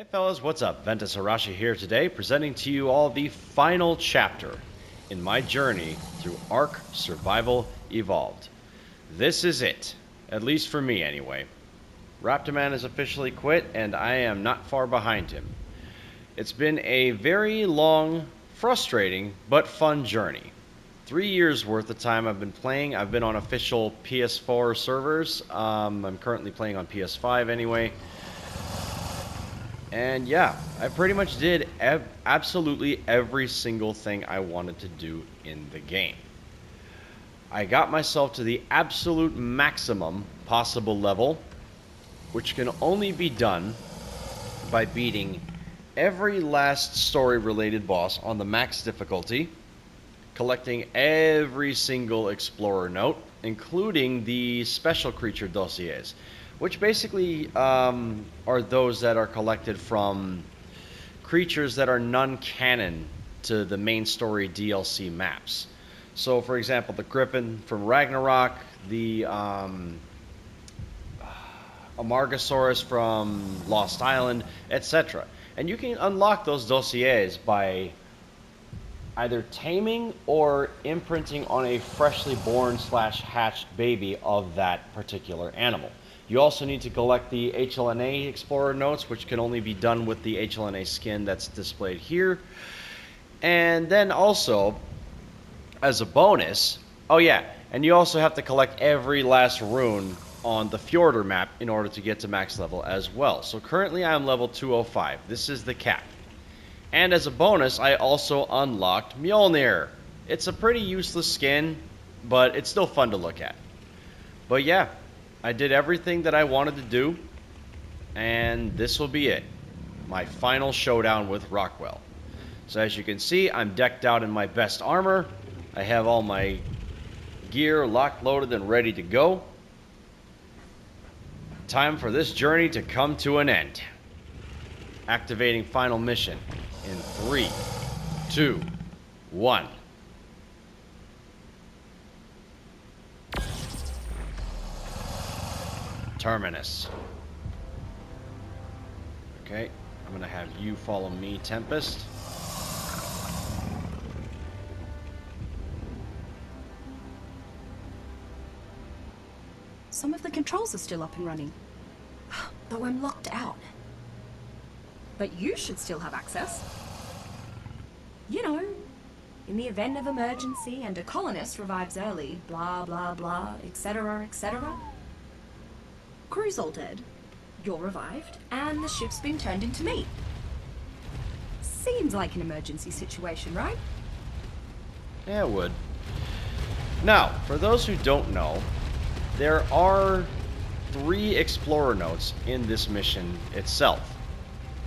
Hey fellas, what's up? Ventus Arashi here today, presenting to you all the final chapter in my journey through ARK Survival Evolved. This is it, at least for me anyway. Raptorman has officially quit, and I am not far behind him. It's been a very long, frustrating, but fun journey. 3 years worth of time I've been playing. I've been on official PS4 servers. I'm currently playing on PS5 anyway. And yeah, I pretty much did absolutely every single thing I wanted to do in the game. I got myself to the absolute maximum possible level, which can only be done by beating every last story-related boss on the max difficulty, collecting every single explorer note, including the special creature dossiers, which basically are those that are collected from creatures that are non-canon to the main story DLC maps. So, for example, the Griffin from Ragnarok, the Amargasaurus from Lost Island, etc. And you can unlock those dossiers by either taming or imprinting on a freshly born / hatched baby of that particular animal. You also need to collect the HLNA Explorer notes, which can only be done with the HLNA skin that's displayed here. And then also, as a bonus, oh yeah, and you also have to collect every last rune on the Fjordur map in order to get to max level as well. So currently I'm level 205. This is the cap. And as a bonus, I also unlocked Mjolnir. It's a pretty useless skin, but it's still fun to look at. But yeah, I did everything that I wanted to do, and this will be it. My final showdown with Rockwell. So as you can see, I'm decked out in my best armor. I have all my gear locked, loaded, and ready to go. Time for this journey to come to an end. Activating final mission in 3, 2, 1. Terminus. Okay, I'm gonna have you follow me, Tempest. Some of the controls are still up and running, though I'm locked out. But you should still have access. You know, in the event of emergency and a colonist revives early, blah blah blah, etc, etc. Crew's all dead, you're revived, and the ship's been turned into meat. Seems like an emergency situation, right? Yeah, it would. Now, for those who don't know, there are 3 explorer notes in this mission itself.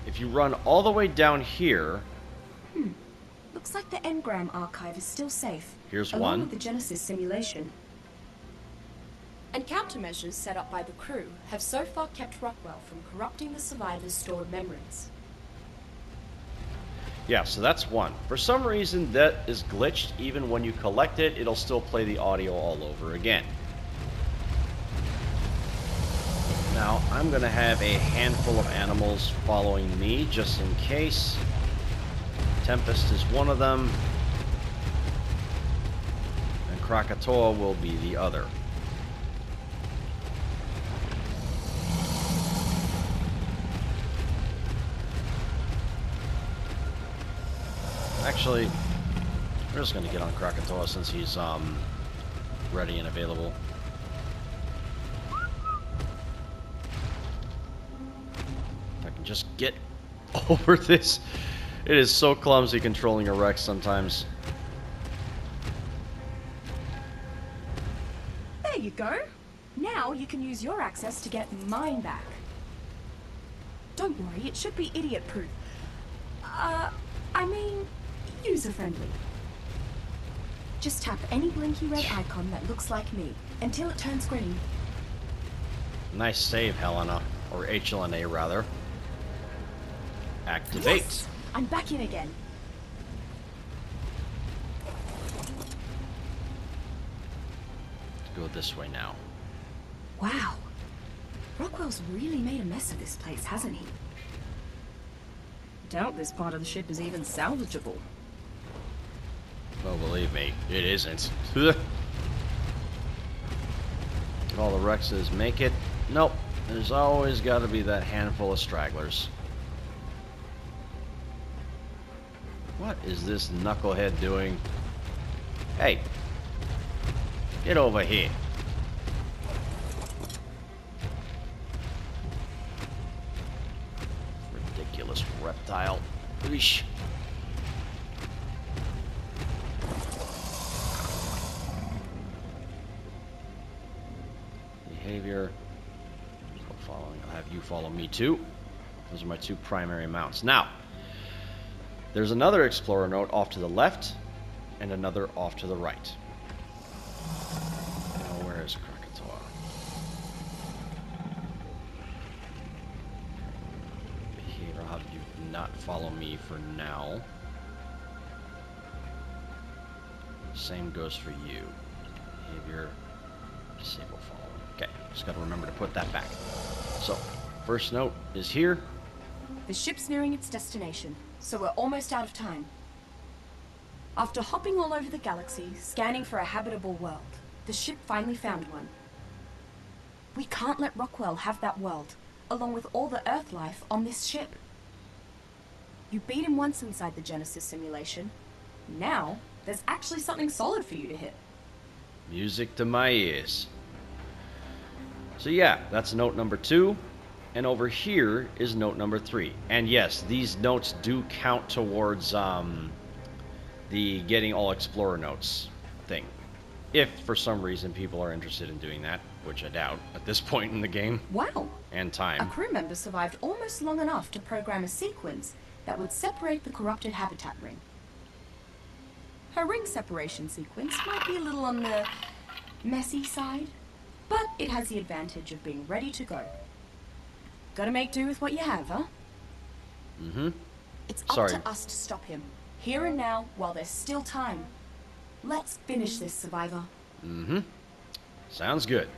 If you run all the way down here... Looks like the engram archive is still safe. Here's along one. With the Genesis simulation. And countermeasures set up by the crew have so far kept Rockwell from corrupting the survivors' stored memories. Yeah, so that's one. For some reason, that is glitched. Even when you collect it, it'll still play the audio all over again. Now, I'm going to have a handful of animals following me, just in case. Tempest is one of them. And Krakatoa will be the other. Actually, we're just going to get on Krakatoa since he's ready and available. If I can just get over this. It is so clumsy controlling a Rex sometimes. There you go. Now you can use your access to get mine back. Don't worry, it should be idiot-proof. I mean, user-friendly. Just tap any blinky red icon that looks like me until it turns green. Nice save, Helena. Or HLNA, rather. Activate. Yes! I'm back in again. Let's go this way now. Wow. Rockwell's really made a mess of this place, hasn't he? Doubt this part of the ship is even salvageable. Oh, believe me, it isn't. All the Rexes make it. Nope. There's always got to be that handful of stragglers. What is this knucklehead doing? Hey! Get over here. Ridiculous reptile. Eesh. Behavior. Following. I'll have you follow me too. Those are my two primary mounts. Now, there's another explorer note off to the left, and another off to the right. Now, where is Krakatoa? Behavior. I'll have you not follow me for now. Same goes for you. Behavior. Disable following. Okay, just got to remember to put that back. So, first note is here. The ship's nearing its destination, so we're almost out of time. After hopping all over the galaxy, scanning for a habitable world, the ship finally found one. We can't let Rockwell have that world, along with all the Earth life on this ship. You beat him once inside the Genesis simulation. Now, there's actually something solid for you to hit. Music to my ears. So yeah, that's note number 2. And over here is note number 3. And yes, these notes do count towards the getting all explorer notes thing. If for some reason people are interested in doing that, which I doubt at this point in the game. Wow! And time. A crew member survived almost long enough to program a sequence that would separate the corrupted habitat ring. Her ring separation sequence might be a little on the messy side, but it has the advantage of being ready to go. Gotta make do with what you have, huh? Mm-hmm. It's up to us to stop him, here and now, while there's still time. Let's finish this, Survivor. Mm-hmm. Sounds good.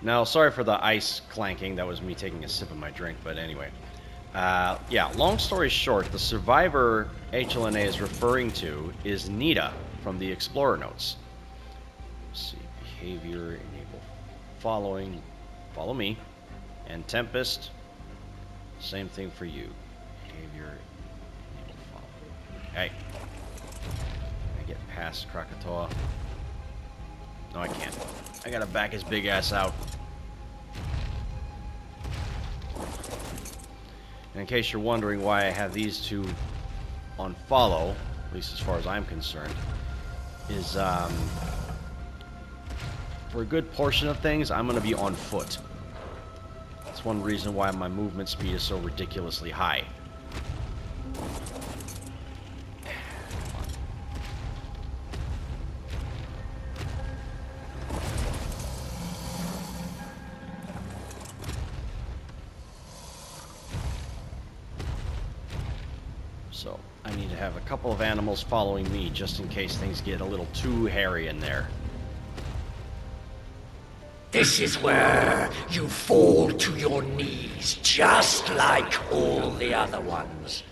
Now, sorry for the ice clanking. That was me taking a sip of my drink, but anyway. Yeah, long story short, the Survivor HLNA is referring to is Nita from the Explorer notes. Let's see, behavior, enable following, follow me, and Tempest, same thing for you. Behavior, enable following. Hey, can I get past Krakatoa? No, I can't. I gotta back his big ass out. And in case you're wondering why I have these two on follow, at least as far as I'm concerned, is for a good portion of things, I'm going to be on foot. That's one reason why my movement speed is so ridiculously high. So, I need to have a couple of animals following me just in case things get a little too hairy in there. This is where you fall to your knees, just like all the other ones.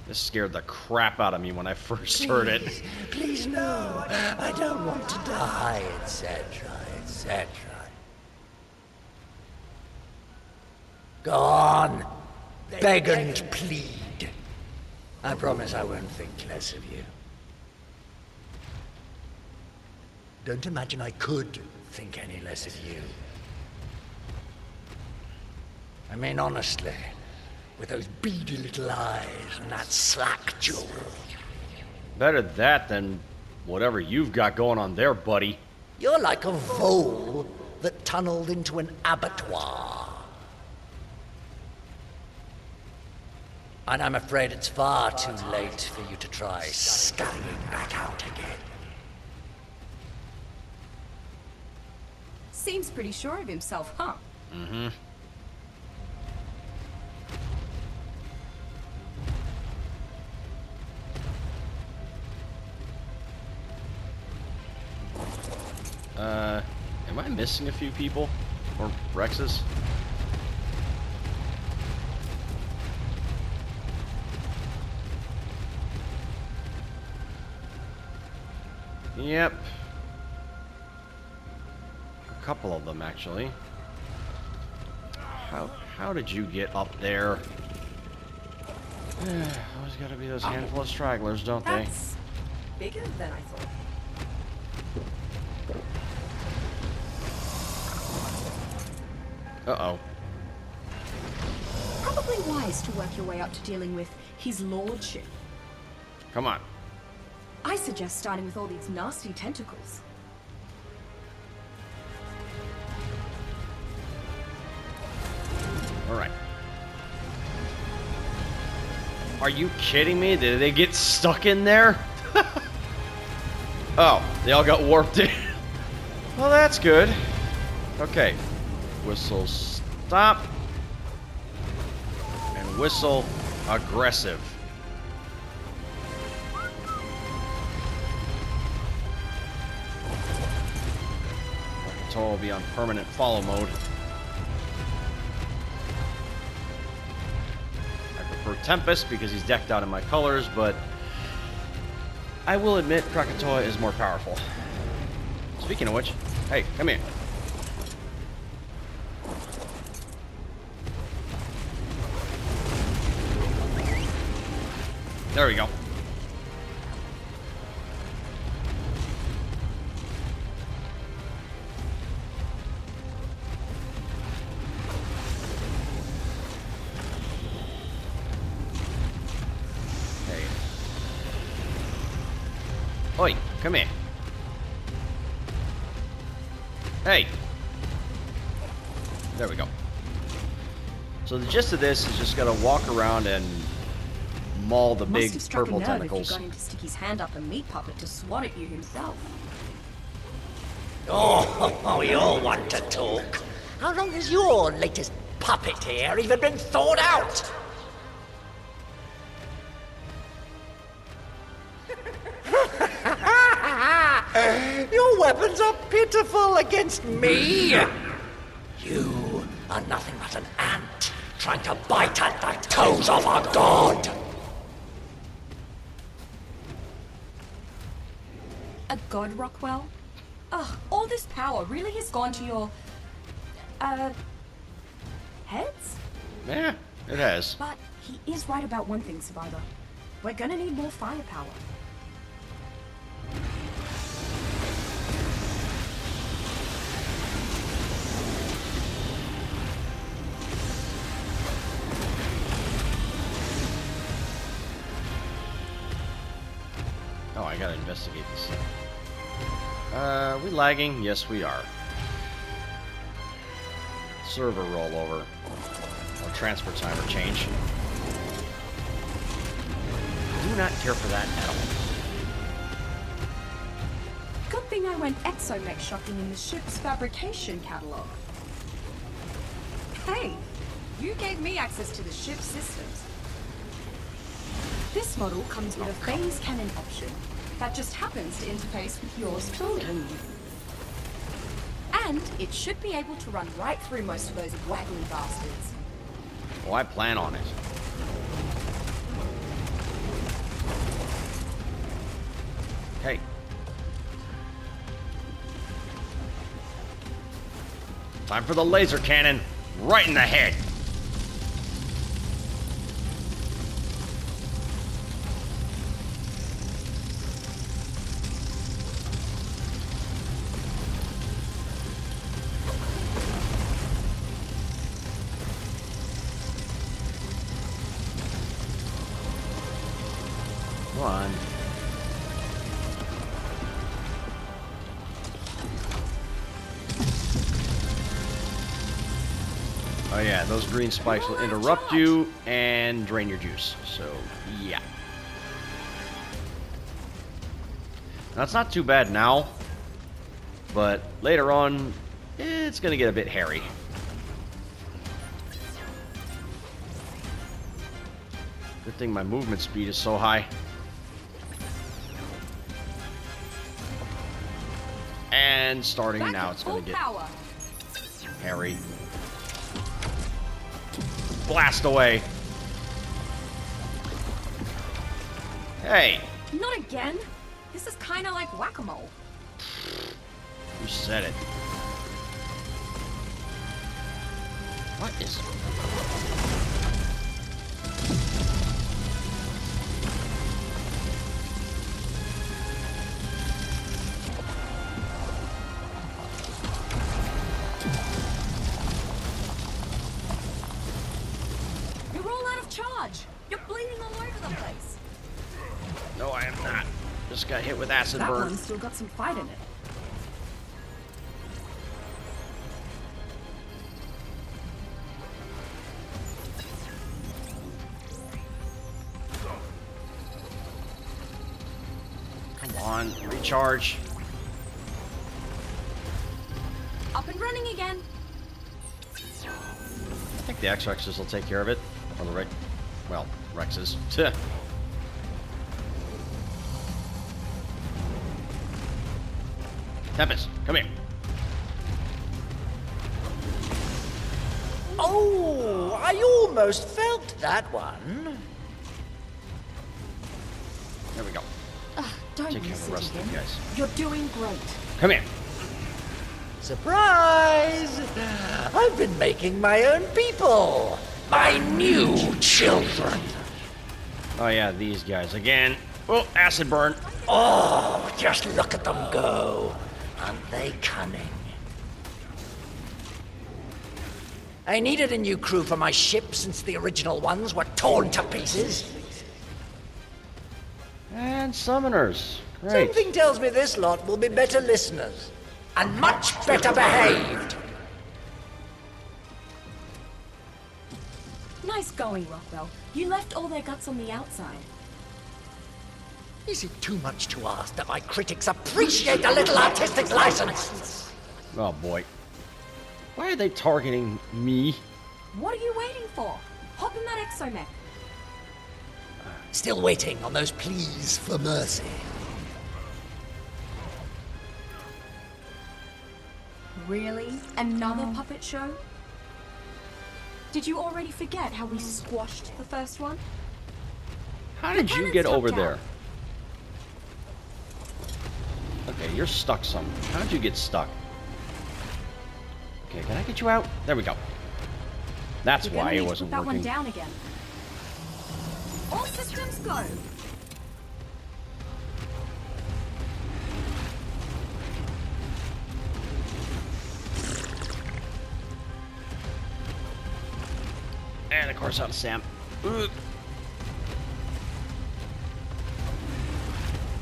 This scared the crap out of me when I first heard it. Please, no. I don't want to die, etc., etc. Go on. Beg and plead. I promise I won't think less of you. Don't imagine I could think any less of you. I mean, honestly, with those beady little eyes and that slack jaw. Better that than whatever you've got going on there, buddy. You're like a vole that tunneled into an abattoir. And I'm afraid it's far too late for you to try scurrying back out again. Seems pretty sure of himself, huh? Mm-hmm. Am I missing a few people? Or Rexes? Yep. A couple of them, actually. How did you get up there? Always gotta be those handful of stragglers, don't they? That's bigger than I thought. Uh-oh. Probably wise to work your way up to dealing with his lordship. Come on. I suggest starting with all these nasty tentacles. Alright. Are you kidding me? Did they get stuck in there? Oh, they all got warped in. Well, that's good. Okay. Whistle stop. And whistle aggressive. Control will be on permanent follow mode. For Tempest because he's decked out in my colors, but I will admit Krakatoa is more powerful. Speaking of which, hey, come here. There we go. Oi, come here. Hey. There we go. So the gist of this is just gotta walk around and maul the big Must have struck purple a nerve tentacles. if he got him to stick his hand up a meat puppet to swat at you himself. Oh, you all want to talk. How long has your latest puppet here even been thawed out? Your weapons are pitiful against me. You are nothing but an ant trying to bite at the toes of a god. A god, Rockwell? Ugh, all this power really has gone to your... heads? Yeah, it has. But he is right about one thing, Survivor. We're gonna need more firepower. Oh, I gotta investigate this. We lagging? Yes, we are. Server rollover. Or transfer timer change. Do not care for that at all. Good thing I went exomech shopping in the ship's fabrication catalog. Hey, you gave me access to the ship's systems. This model comes with a phase cannon option that just happens to interface with yours truly. And it should be able to run right through most of those waggly bastards. Well, I plan on it. Hey. Time for the laser cannon. Right in the head. Come on. Oh yeah, those green spikes will interrupt you and drain your juice. So, yeah. That's not too bad now, but later on, it's gonna get a bit hairy. Good thing my movement speed is so high. And starting Back now, at it's gonna full get power. hairy. Blast away. Hey. Not again. This is kind of like whack-a-mole. You said it. What is... You're all out of charge. You're bleeding all over the place. No, I am not. Just got hit with acid That burn. one's still got some fight in it. Come on, recharge. Up and running again. I think the X-Rexes will take care of it. Or the well, Rexes. Tempest, come here. Oh, I almost felt that one. There we go. Don't Take care of the listen rest to of you him. guys. You're doing great. Come here. Surprise! I've been making my own people. My new children. Oh yeah, these guys again. Oh, acid burn. Oh, just look at them go. Aren't they cunning? I needed a new crew for my ship since the original ones were torn to pieces. And summoners. Great. Something tells me this lot will be better listeners. And much better behaved. Nice going, Rockwell. You left all their guts on the outside. Is it too much to ask that my critics appreciate a little artistic license? Oh boy. Why are they targeting me? What are you waiting for? Hop in that exomech. Still waiting on those pleas for mercy. Really? Another puppet show? Did you already forget how we squashed the first one? How did you cannon's get over tucked there? out. Okay, you're stuck somewhere. How did you get stuck? Okay, can I get you out? There we go. That's You're why gonna it need to wasn't put that working. one down again. All systems go. And of course, out of Sam. Ugh.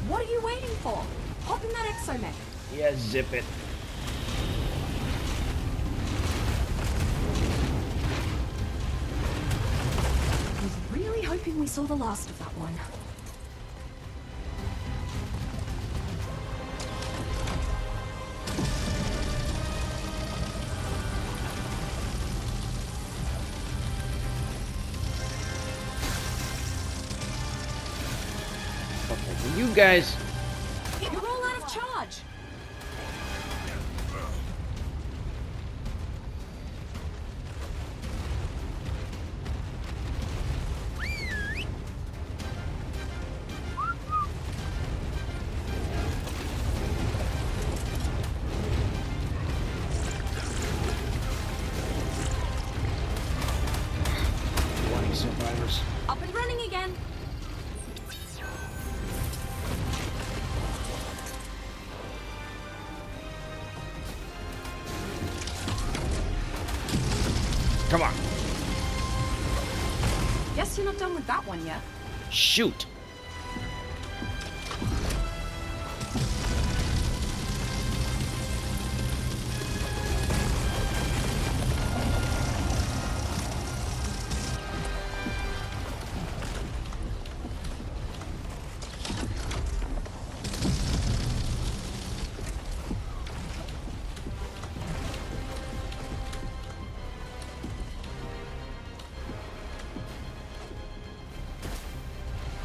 What are you waiting for? Hop in that exomech. Yeah, zip it. I was really hoping we saw the last of that one. Okay, can you guys... You're all out of charge. Bloody survivors. Up and running again. Come on. Guess you're not done with that one yet. Shoot.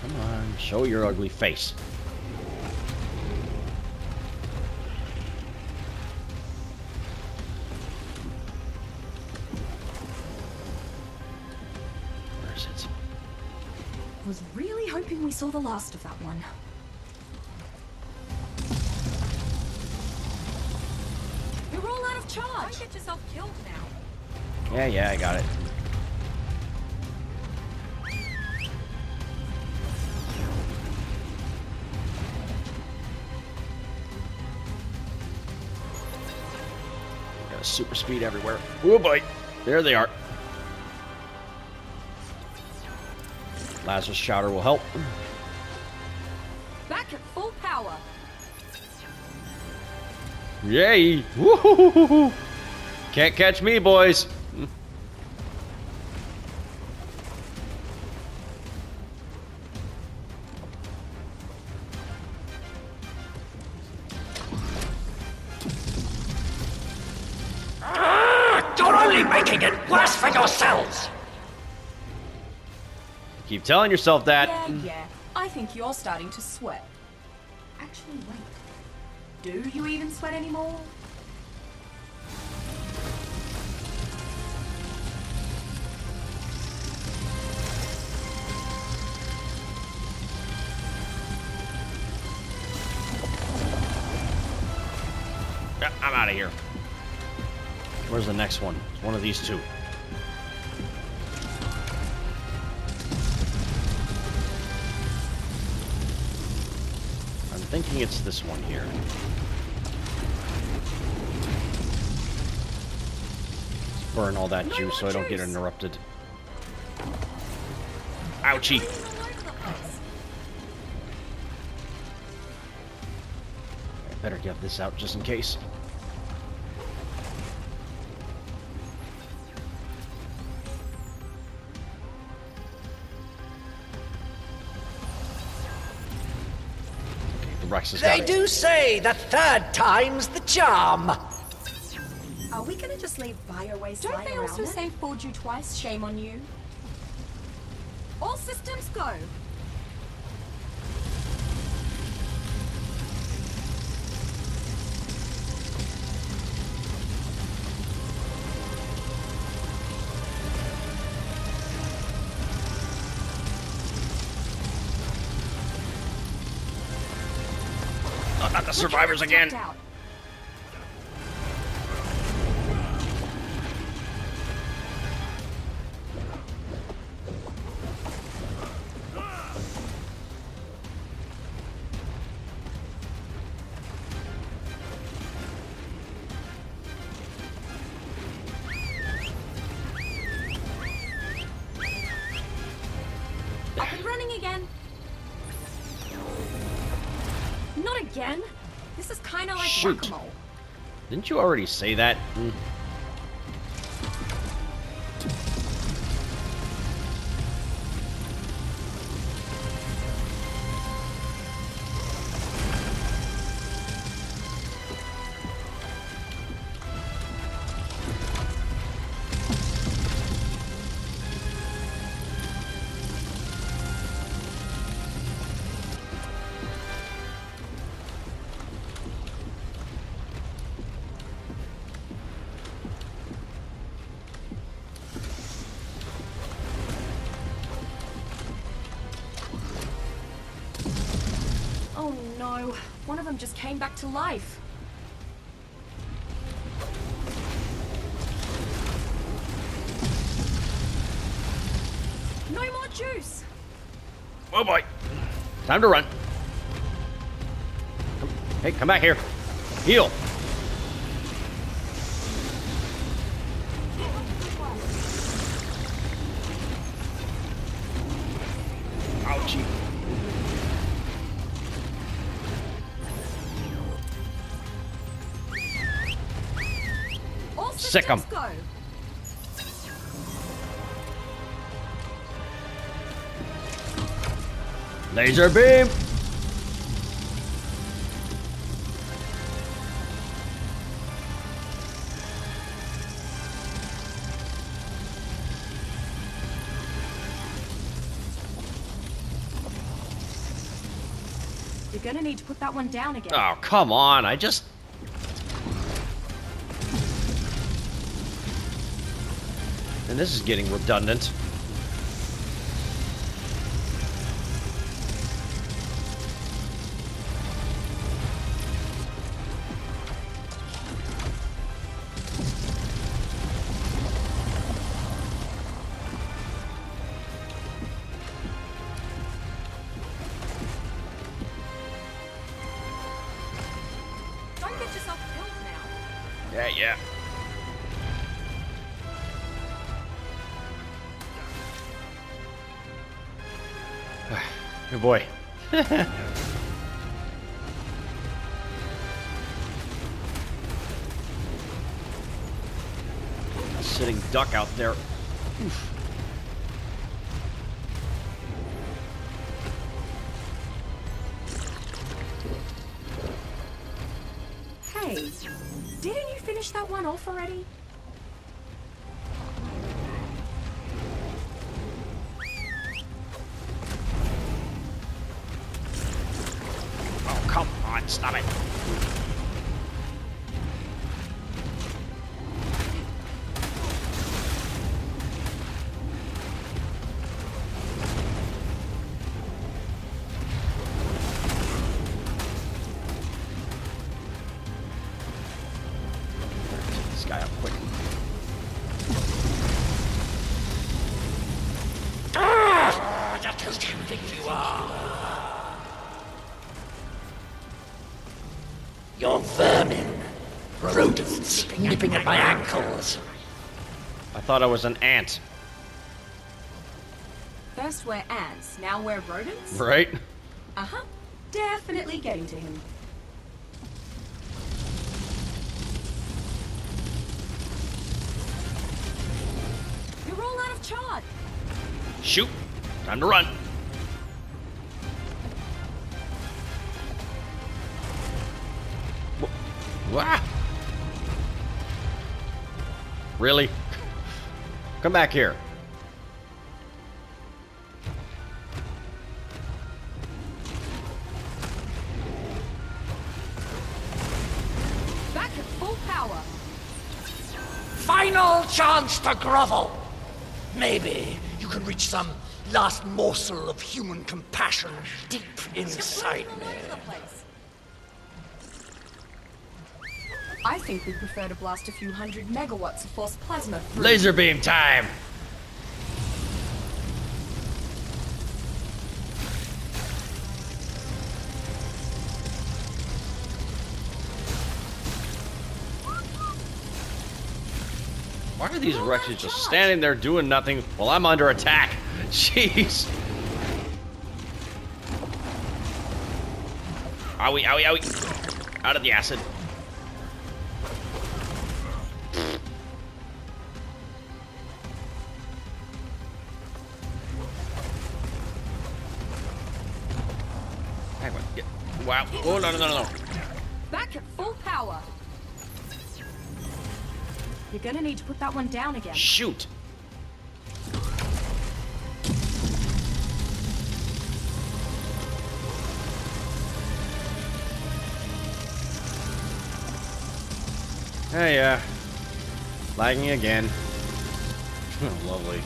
Come on, show your ugly face. Where is it? I was really hoping we saw the last of that one. charge. Don't get yourself killed now. Yeah, I got it. Got a super speed everywhere. Oh boy, there they are. Lazarus Shouter will help. Back at full power. Yay! Woo-hoo-hoo-hoo-hoo. Can't catch me, boys. You're only making it worse for yourselves! Keep telling yourself that. Yeah. I think you're starting to sweat. Actually, wait. Do you even sweat anymore? I'm out of here. Where's the next one? It's one of these two. I'm thinking it's this one here. Let's burn all that juice so I don't get interrupted. Ouchie. All over the place. I better get this out just in case. Rex has got They it. do say the third time's the charm. Are we gonna just leave bio-waste Don't lying they around also it? say fooled you twice? Shame on you. All systems go. Oh, not the survivors again. Tapped out. Up and running again. Not again. This is kind of like Shoot. whack-a-mole. Didn't you already say that? Oh no, one of them just came back to life. No more juice. Oh boy. Time to run. Hey, come back here. Heal. Ouchie. All Sick 'em. systems go. Laser beam. You're gonna need to put that one down again. Oh, come on. I just... And this is getting redundant. got yourself killed now. Yeah, yeah. Good boy. Sitting duck out there. Oof. Hey, didn't you finish that one off already? Oh, come on, stop it. Get this guy up quick. Just who you think you are? You're vermin. Rodents nipping at my ankles. I thought I was an ant, First we're ants, now we're rodents? right? Uh-huh. Definitely getting to him. You're all out of charge. Shoot. Time to run. Wah! Really? Come back here. Back at full power. Final chance to grovel. Maybe you can reach some last morsel of human compassion deep inside All me. over the place. I think we prefer to blast a few hundred megawatts of force plasma through. Laser beam time. Why are these Rexes just standing there doing nothing while I'm under attack? Jeez. Owie, owie, owie. Out of the acid. Hang on. Wow. Oh, no, no, no, no. Back at full power. You're gonna need to put that one down again. Shoot. Hey, lagging again. Oh, lovely.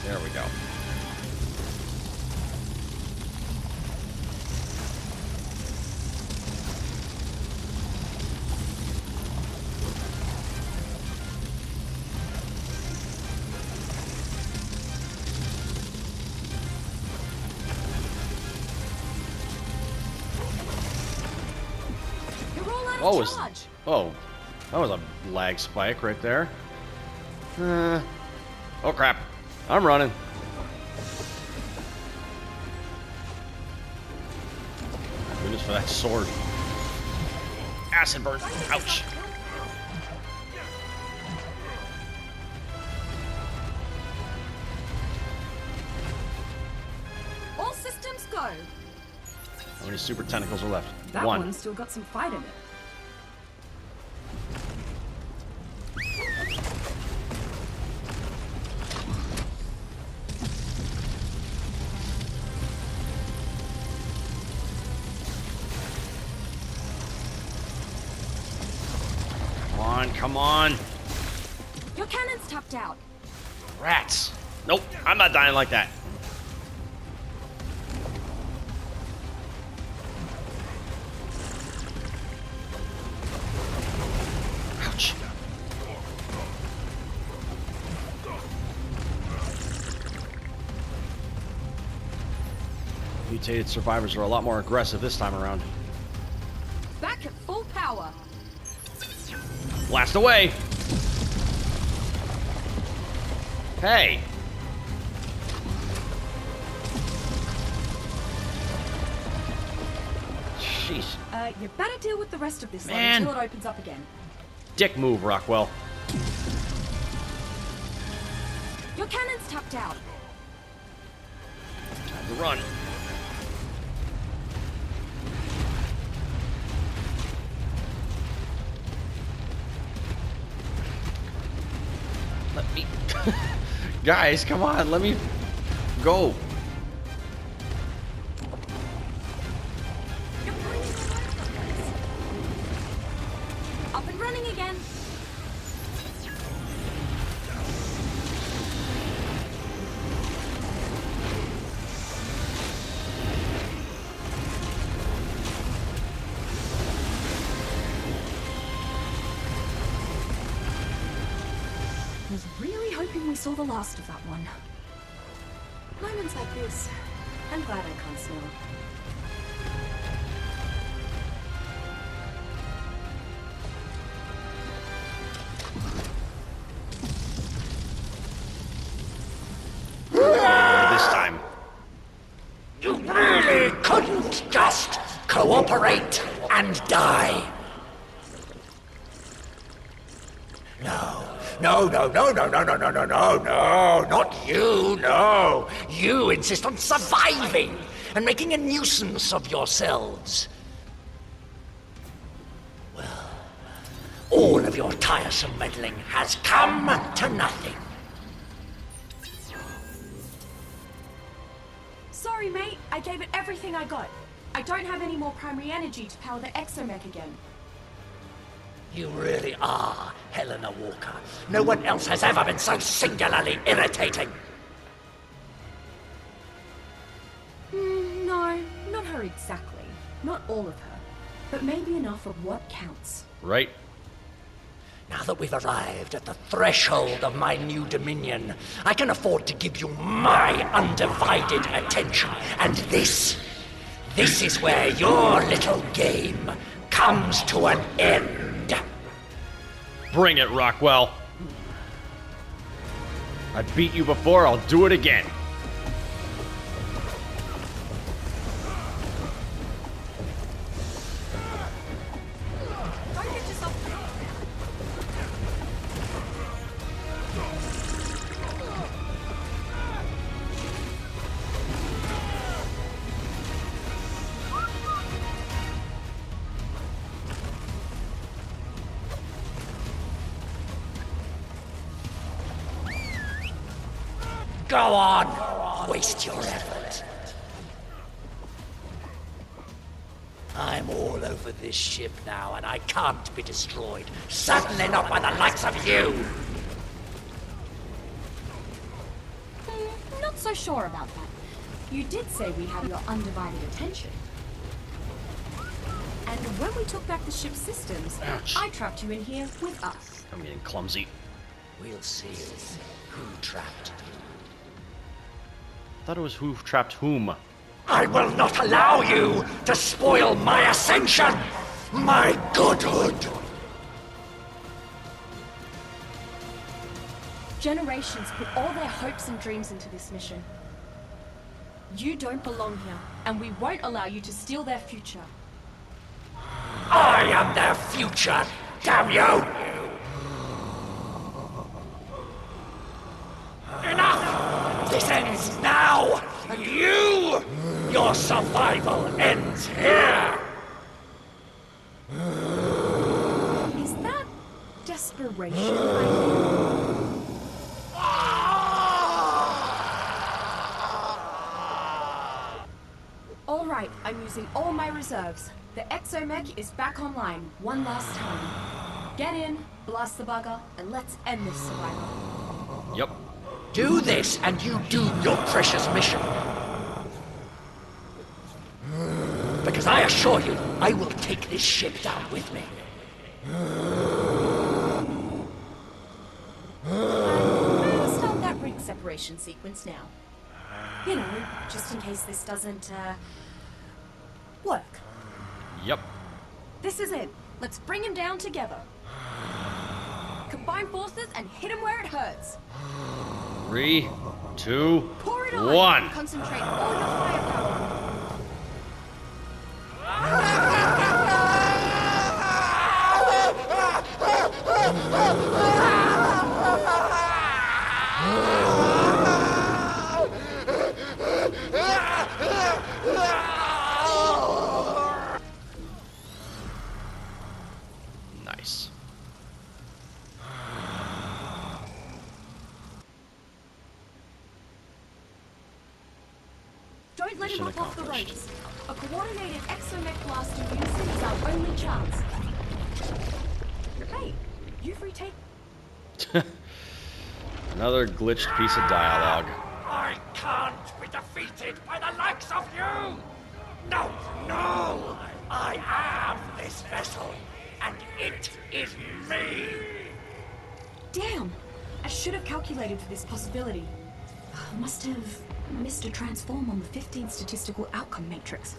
There we go. You're all out Oh, of is charge. oh, that was a lag spike right there. Oh crap! I'm running. Goodness for that sword. Acid burn. Ouch. All systems go. How many super tentacles are left? That One. one's still got some fight in it. Come on, come on. Your cannon's tapped out. Rats. Nope, I'm not dying like that. Ouch. You mutated survivors are a lot more aggressive this time around. Back at full power. Blast away! Hey! Jeez. You better deal with the rest of this lot Man. until it opens up again. Dick move, Rockwell. Your cannon's tapped out. Time to run. Let me... Guys, come on, let me go. You're pointing all over the place. Up and running again. I was really hoping we saw the last of that one. Moments like this, I'm glad I can't smell. This time. You really couldn't just cooperate and die. No, not you, no. You insist on surviving and making a nuisance of yourselves. Well, all of your tiresome meddling has come to nothing. Sorry, mate. I gave it everything I got. I don't have any more primary energy to power the exomech again. You really are, Helena Walker. No one else has ever been so singularly irritating. No, not her exactly. Not all of her. But maybe enough of what counts. Right? Now that we've arrived at the threshold of my new dominion, I can afford to give you my undivided attention. And this is where your little game comes to an end. Bring it, Rockwell. I beat you before, I'll do it again. Don't get yourself... Go on, waste your effort. I'm all over this ship now, and I can't be destroyed. Certainly not by the likes of you. Not so sure about that. You did say we have your undivided attention. And when we took back the ship's systems, Ouch. I trapped you in here with us. I'm getting clumsy. We'll see who trapped you. Thought it was who trapped whom. I will not allow you to spoil my ascension, my godhood. Generations put all their hopes and dreams into this mission. You don't belong here, and we won't allow you to steal their future. I am their future, damn you! Enough! This ends now! And your survival ends here! Is that desperation? All right, I'm using all my reserves. The exomech is back online one last time. Get in, blast the bugger, and let's end this survival. Yep. Do this, and you do your precious mission. Because I assure you, I will take this ship down with me. I'll start that rig separation sequence now. You know, just in case this doesn't, work. Yep. This is it. Let's bring him down together. Combine forces and hit him where it hurts. 3, 2, Pour it on. 1. Concentrate all your firepower. Nice. Don't let him Mission up off the accomplished. ropes. A coordinated exomech blast in unison is our only chance. Hey, you retake. Another glitched piece of dialogue. I can't be defeated by the likes of you! No, no! I am this vessel, and it is me! Damn! I should have calculated for this possibility. Must have missed a transform on the 15th statistical outcome matrix.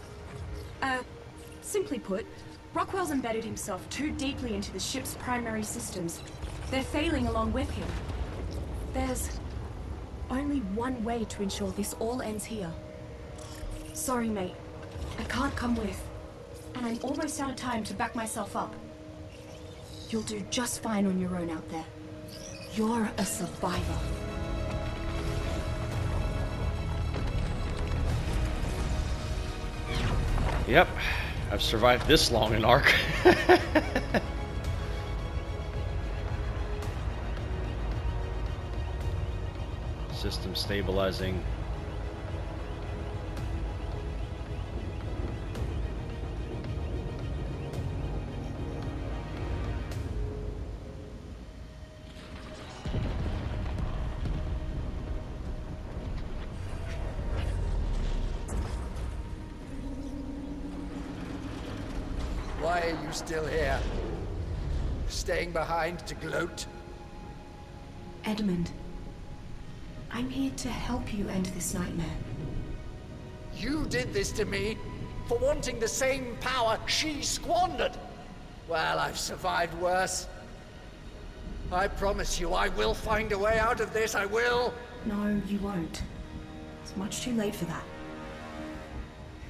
Simply put, Rockwell's embedded himself too deeply into the ship's primary systems. They're failing along with him. There's only one way to ensure this all ends here. Sorry, mate. I can't come with. And I'm almost out of time to back myself up. You'll do just fine on your own out there. You're a survivor. Yep. I've survived this long in ARK. System stabilizing. Why are you still here? Staying behind to gloat? Edmund, I'm here to help you end this nightmare. You did this to me for wanting the same power she squandered. Well, I've survived worse. I promise you, I will find a way out of this, I will. No, you won't. It's much too late for that.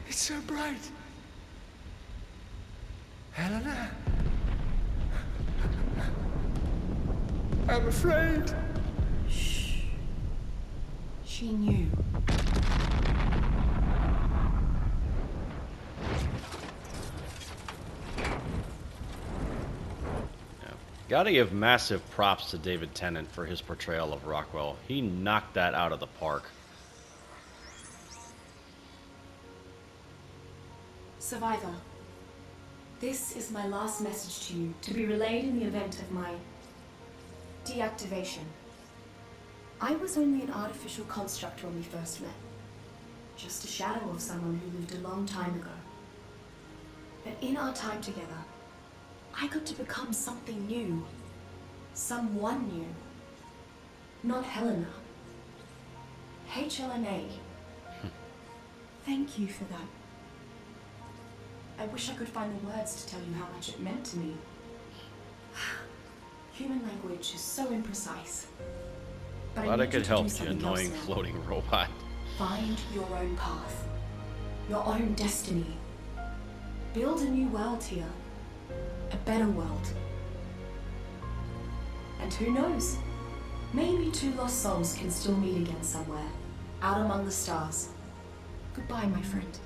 It's so bright. Helena? I'm afraid. Shh. She knew. Gotta give massive props to David Tennant for his portrayal of Rockwell. He knocked that out of the park. Survivor, this is my last message to you, to be relayed in the event of my deactivation. I was only an artificial construct when we first met. Just a shadow of someone who lived a long time ago. But in our time together, I got to become something new. Someone new. Not Helena. HLNA. Thank you for that. I wish I could find the words to tell you how much it meant to me. Human language is so imprecise. But Glad I need could to help do you, something annoying else now. floating robot. Find your own path. Your own destiny. Build a new world here. A better world. And who knows? Maybe two lost souls can still meet again somewhere. Out among the stars. Goodbye, my friend.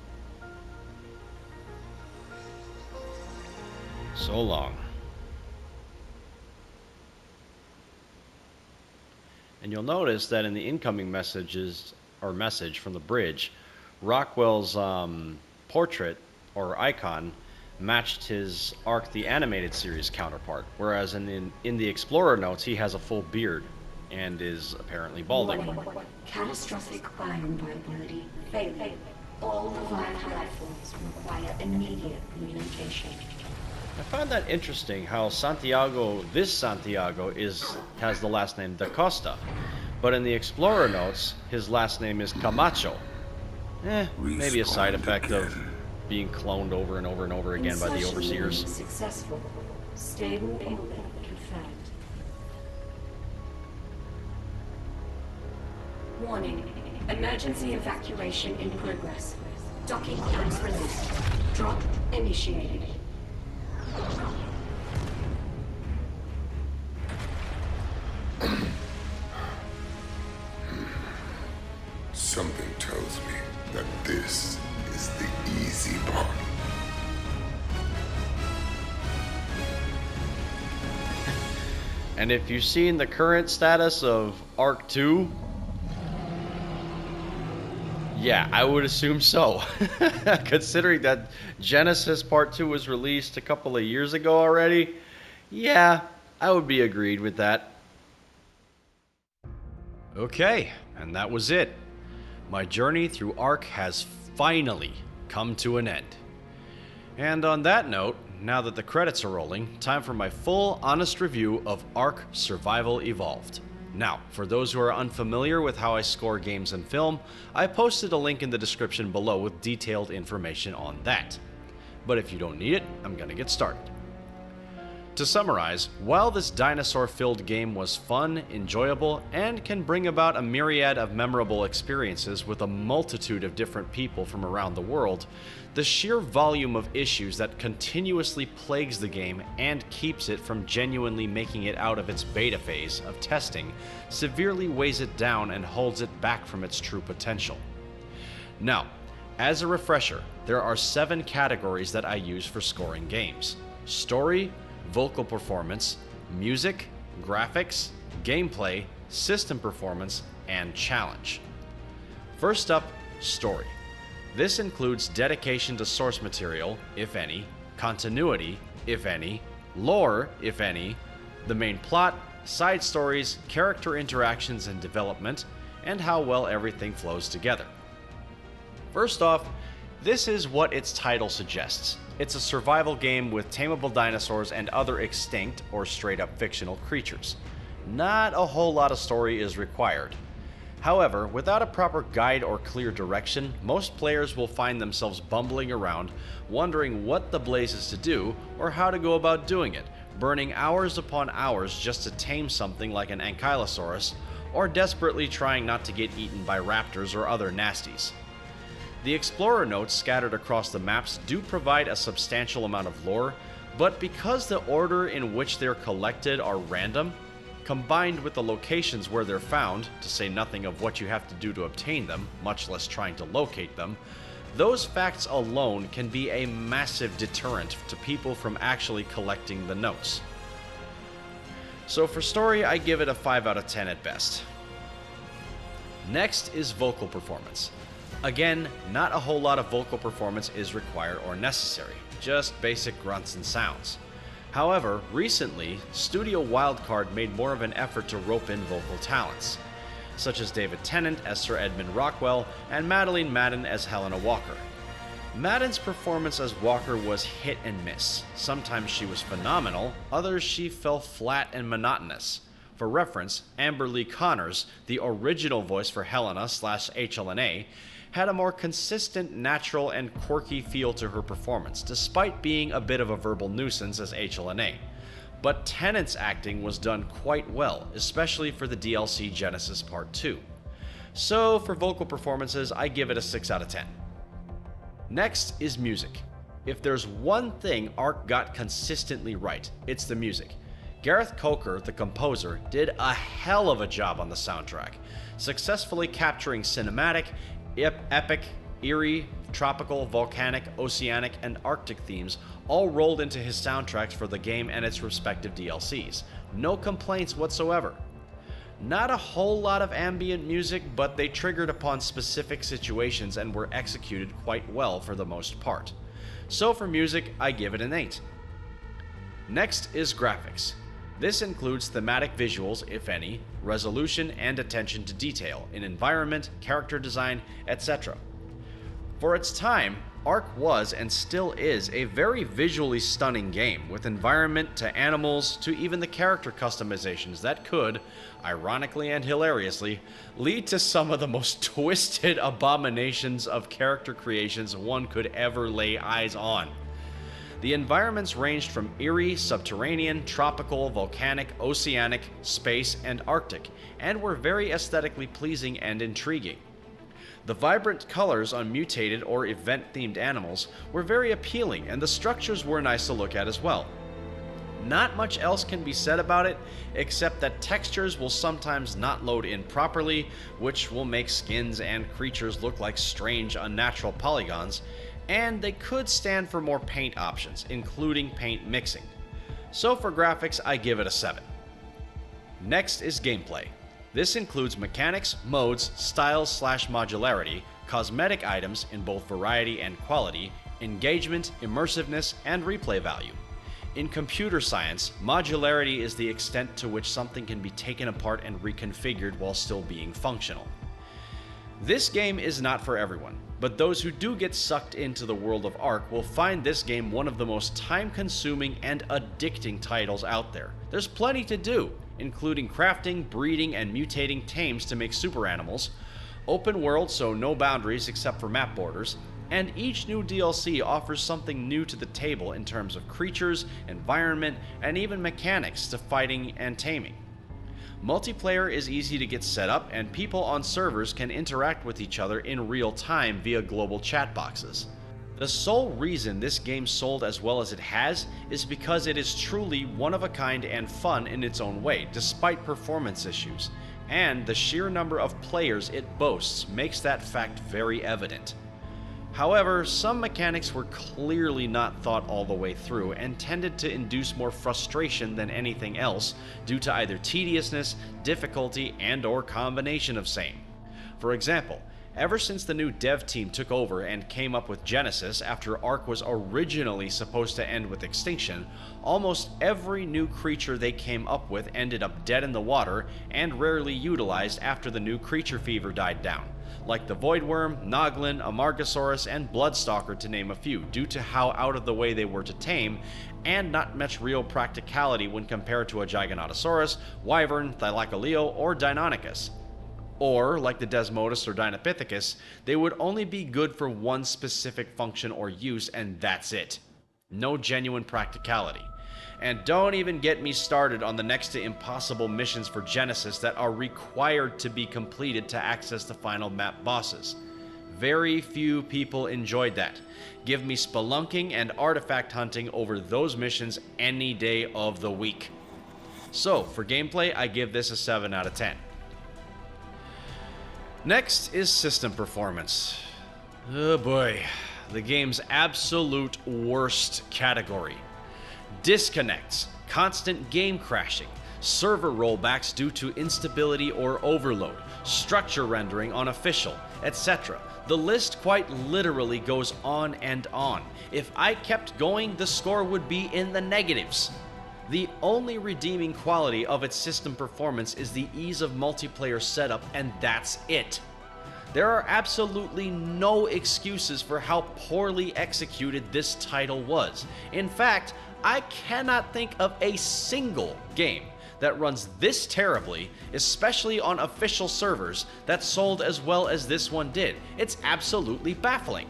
So long. And you'll notice that in the incoming messages, or message from the bridge, Rockwell's portrait, or icon, matched his ARK the Animated Series counterpart, whereas in the Explorer notes, he has a full beard and is apparently balding. Catastrophic bioviability failing. All the vital life forms require immediate communication. I find that interesting how Santiago, this Santiago, has the last name Da Costa, But in the Explorer notes, his last name is Camacho. Maybe a side effect of being cloned over and over and over again by the Insertion overseers. Successful. Stable orbit confirmed. Warning. Emergency evacuation in progress. Docking clamps released. Drop initiated. Something tells me that this is the easy part. And if you've seen the current status of ARK 2, yeah, I would assume so. Considering that Genesis Part 2 was released a couple of years ago already, yeah, I would be agreed with that. Okay, and that was it. My journey through ARK has finally come to an end. And on that note, now that the credits are rolling, time for my full, honest review of ARK Survival Evolved. Now, for those who are unfamiliar with how I score games and film, I posted a link in the description below with detailed information on that. But if you don't need it, I'm gonna get started. To summarize, while this dinosaur-filled game was fun, enjoyable, and can bring about a myriad of memorable experiences with a multitude of different people from around the world, the sheer volume of issues that continuously plagues the game and keeps it from genuinely making it out of its beta phase of testing severely weighs it down and holds it back from its true potential. Now, as a refresher, there are 7 categories that I use for scoring games: story, vocal performance, music, graphics, gameplay, system performance, and challenge. First up, story. This includes dedication to source material, if any, continuity, if any, lore, if any, the main plot, side stories, character interactions and development, and how well everything flows together. First off, this is what its title suggests. It's a survival game with tameable dinosaurs and other extinct or straight up fictional creatures. Not a whole lot of story is required. However, without a proper guide or clear direction, most players will find themselves bumbling around, wondering what the blazes to do or how to go about doing it, burning hours upon hours just to tame something like an ankylosaurus, or desperately trying not to get eaten by raptors or other nasties. The Explorer notes scattered across the maps do provide a substantial amount of lore, but because the order in which they're collected are random, combined with the locations where they're found, to say nothing of what you have to do to obtain them, much less trying to locate them, those facts alone can be a massive deterrent to people from actually collecting the notes. So for story, I give it a 5 out of 10 at best. Next is vocal performance. Again, not a whole lot of vocal performance is required or necessary, just basic grunts and sounds. However, recently, Studio Wildcard made more of an effort to rope in vocal talents, such as David Tennant as Sir Edmund Rockwell and Madeline Madden as Helena Walker. Madden's performance as Walker was hit and miss. Sometimes she was phenomenal, others she fell flat and monotonous. For reference, Amber Lee Connors, the original voice for Helena/HLNA, had a more consistent, natural, and quirky feel to her performance, despite being a bit of a verbal nuisance as HLNA. But Tennant's acting was done quite well, especially for the DLC Genesis Part 2. So for vocal performances, I give it a 6 out of 10. Next is music. If there's one thing ARK got consistently right, it's the music. Gareth Coker, the composer, did a hell of a job on the soundtrack, successfully capturing cinematic, epic, eerie, tropical, volcanic, oceanic, and Arctic themes all rolled into his soundtracks for the game and its respective DLCs. No complaints whatsoever. Not a whole lot of ambient music, but they triggered upon specific situations and were executed quite well for the most part. So for music, I give it an 8. Next is graphics. This includes thematic visuals, if any, resolution, and attention to detail in environment, character design, etc. For its time, ARK was and still is a very visually stunning game, with environment to animals to even the character customizations that could, ironically and hilariously, lead to some of the most twisted abominations of character creations one could ever lay eyes on. The environments ranged from eerie, subterranean, tropical, volcanic, oceanic, space, and Arctic, and were very aesthetically pleasing and intriguing. The vibrant colors on mutated or event-themed animals were very appealing, and the structures were nice to look at as well. Not much else can be said about it, except that textures will sometimes not load in properly, which will make skins and creatures look like strange, unnatural polygons, and they could stand for more paint options, including paint mixing. So for graphics, I give it a 7. Next is gameplay. This includes mechanics, modes, styles/modularity, cosmetic items in both variety and quality, engagement, immersiveness, and replay value. In computer science, modularity is the extent to which something can be taken apart and reconfigured while still being functional. This game is not for everyone, but those who do get sucked into the world of ARK will find this game one of the most time-consuming and addicting titles out there. There's plenty to do, including crafting, breeding, and mutating tames to make super animals, open world so no boundaries except for map borders, and each new DLC offers something new to the table in terms of creatures, environment, and even mechanics to fighting and taming. Multiplayer is easy to get set up, and people on servers can interact with each other in real time via global chat boxes. The sole reason this game sold as well as it has is because it is truly one of a kind and fun in its own way, despite performance issues, and the sheer number of players it boasts makes that fact very evident. However, some mechanics were clearly not thought all the way through and tended to induce more frustration than anything else due to either tediousness, difficulty, and/or combination of same. For example, ever since the new dev team took over and came up with Genesis after ARK was originally supposed to end with extinction, almost every new creature they came up with ended up dead in the water and rarely utilized after the new creature fever died down, like the Voidworm, Noglin, Amargasaurus, and Bloodstalker to name a few, due to how out of the way they were to tame, and not much real practicality when compared to a Giganotosaurus, Wyvern, Thylacoleo, or Deinonychus. Or, like the Desmodus or Dinopithecus, they would only be good for one specific function or use, and that's it. No genuine practicality. And don't even get me started on the next to impossible missions for Genesis that are required to be completed to access the final map bosses. Very few people enjoyed that. Give me spelunking and artifact hunting over those missions any day of the week. So, for gameplay, I give this a 7 out of 10. Next is system performance. Oh boy, the game's absolute worst category. Disconnects, constant game crashing, server rollbacks due to instability or overload, structure rendering on official, etc. The list quite literally goes on and on. If I kept going, the score would be in the negatives. The only redeeming quality of its system performance is the ease of multiplayer setup, and that's it. There are absolutely no excuses for how poorly executed this title was. In fact, I cannot think of a single game that runs this terribly, especially on official servers, that sold as well as this one did. It's absolutely baffling.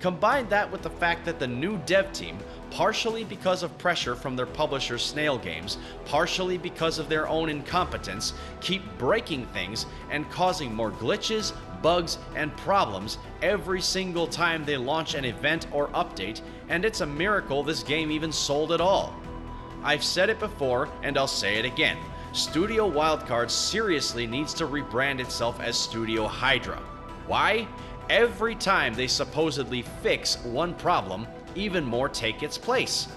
Combine that with the fact that the new dev team, partially because of pressure from their publisher Snail Games, partially because of their own incompetence, keep breaking things and causing more glitches, bugs, and problems every single time they launch an event or update, and it's a miracle this game even sold at all. I've said it before, and I'll say it again. Studio Wildcard seriously needs to rebrand itself as Studio Hydra. Why? Every time they supposedly fix one problem, even more take its place.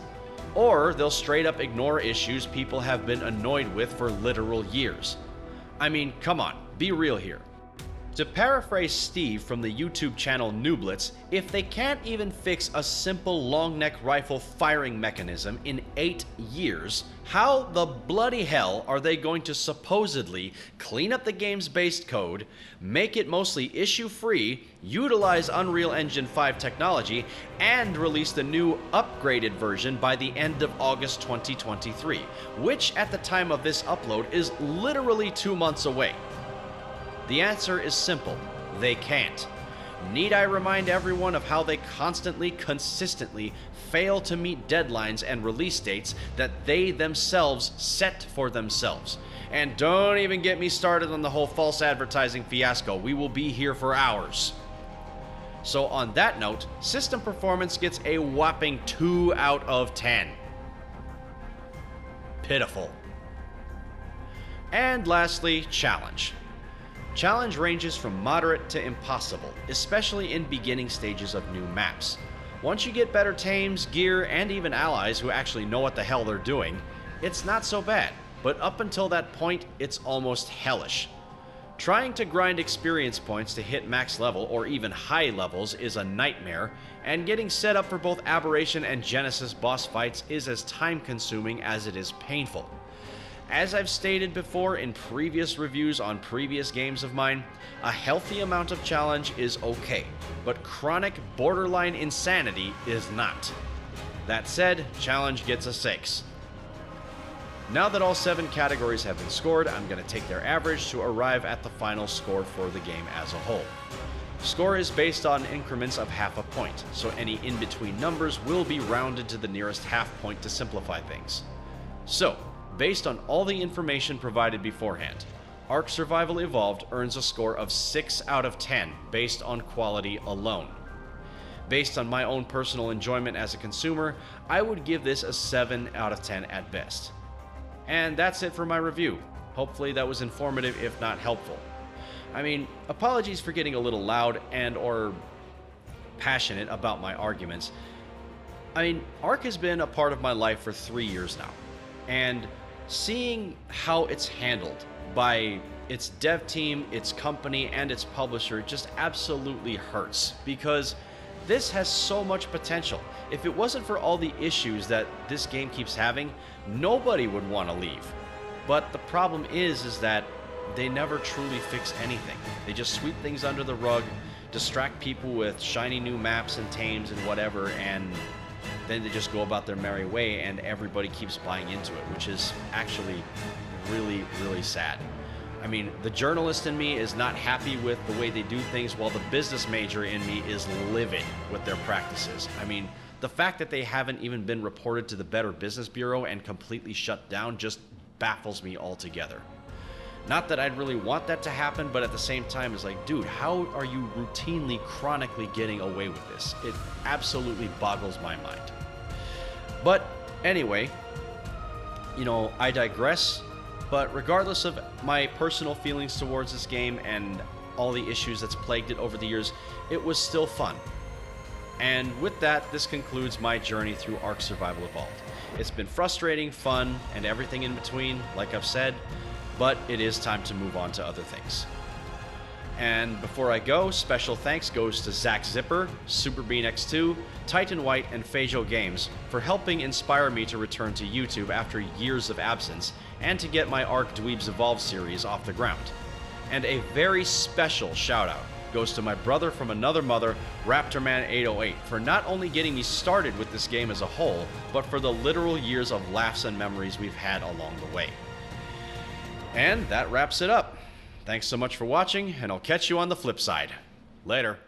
Or they'll straight up ignore issues people have been annoyed with for literal years. I mean, come on, be real here. To paraphrase Steve from the YouTube channel Nooblets, if they can't even fix a simple long neck rifle firing mechanism in 8 years, how the bloody hell are they going to supposedly clean up the game's base code, make it mostly issue-free, utilize Unreal Engine 5 technology, and release the new upgraded version by the end of August 2023, which at the time of this upload is literally 2 months away? The answer is simple: they can't. Need I remind everyone of how they constantly, consistently fail to meet deadlines and release dates that they themselves set for themselves? And don't even get me started on the whole false advertising fiasco. We will be here for hours. So on that note, system performance gets a whopping 2 out of 10. Pitiful. And lastly, challenge. Challenge ranges from moderate to impossible, especially in beginning stages of new maps. Once you get better tames, gear, and even allies who actually know what the hell they're doing, it's not so bad, but up until that point, it's almost hellish. Trying to grind experience points to hit max level or even high levels is a nightmare, and getting set up for both Aberration and Genesis boss fights is as time-consuming as it is painful. As I've stated before in previous reviews on previous games of mine, a healthy amount of challenge is okay, but chronic borderline insanity is not. That said, challenge gets a 6. Now that all 7 categories have been scored, I'm going to take their average to arrive at the final score for the game as a whole. Score is based on increments of half a point, so any in-between numbers will be rounded to the nearest half point to simplify things. So, based on all the information provided beforehand, ARK Survival Evolved earns a score of 6 out of 10 based on quality alone. Based on my own personal enjoyment as a consumer, I would give this a 7 out of 10 at best. And that's it for my review. Hopefully that was informative, if not helpful. I mean, apologies for getting a little loud and or passionate about my arguments. I mean, ARK has been a part of my life for 3 years now, and seeing how it's handled by its dev team, its company, and its publisher just absolutely hurts, because this has so much potential. If it wasn't for all the issues that this game keeps having, nobody would want to leave. But the problem is that they never truly fix anything. They just sweep things under the rug, distract people with shiny new maps and tames and whatever, and then they just go about their merry way, and everybody keeps buying into it, which is actually really, really sad. I mean, the journalist in me is not happy with the way they do things, while the business major in me is livid with their practices. I mean, the fact that they haven't even been reported to the Better Business Bureau and completely shut down just baffles me altogether. Not that I'd really want that to happen, but at the same time, it's like, dude, how are you routinely, chronically getting away with this? It absolutely boggles my mind. But anyway, you know, I digress. But regardless of my personal feelings towards this game and all the issues that's plagued it over the years, it was still fun. And with that, this concludes my journey through ARK Survival Evolved. It's been frustrating, fun, and everything in between, like I've said, but it is time to move on to other things. And before I go, special thanks goes to Zach Zipper, SuperBeanX2, Titan White, and Phajo Games for helping inspire me to return to YouTube after years of absence and to get my ARK Dweebs Evolve series off the ground. And a very special shout out goes to my brother from another mother, Raptorman808, for not only getting me started with this game as a whole, but for the literal years of laughs and memories we've had along the way. And that wraps it up. Thanks so much for watching, and I'll catch you on the flip side. Later.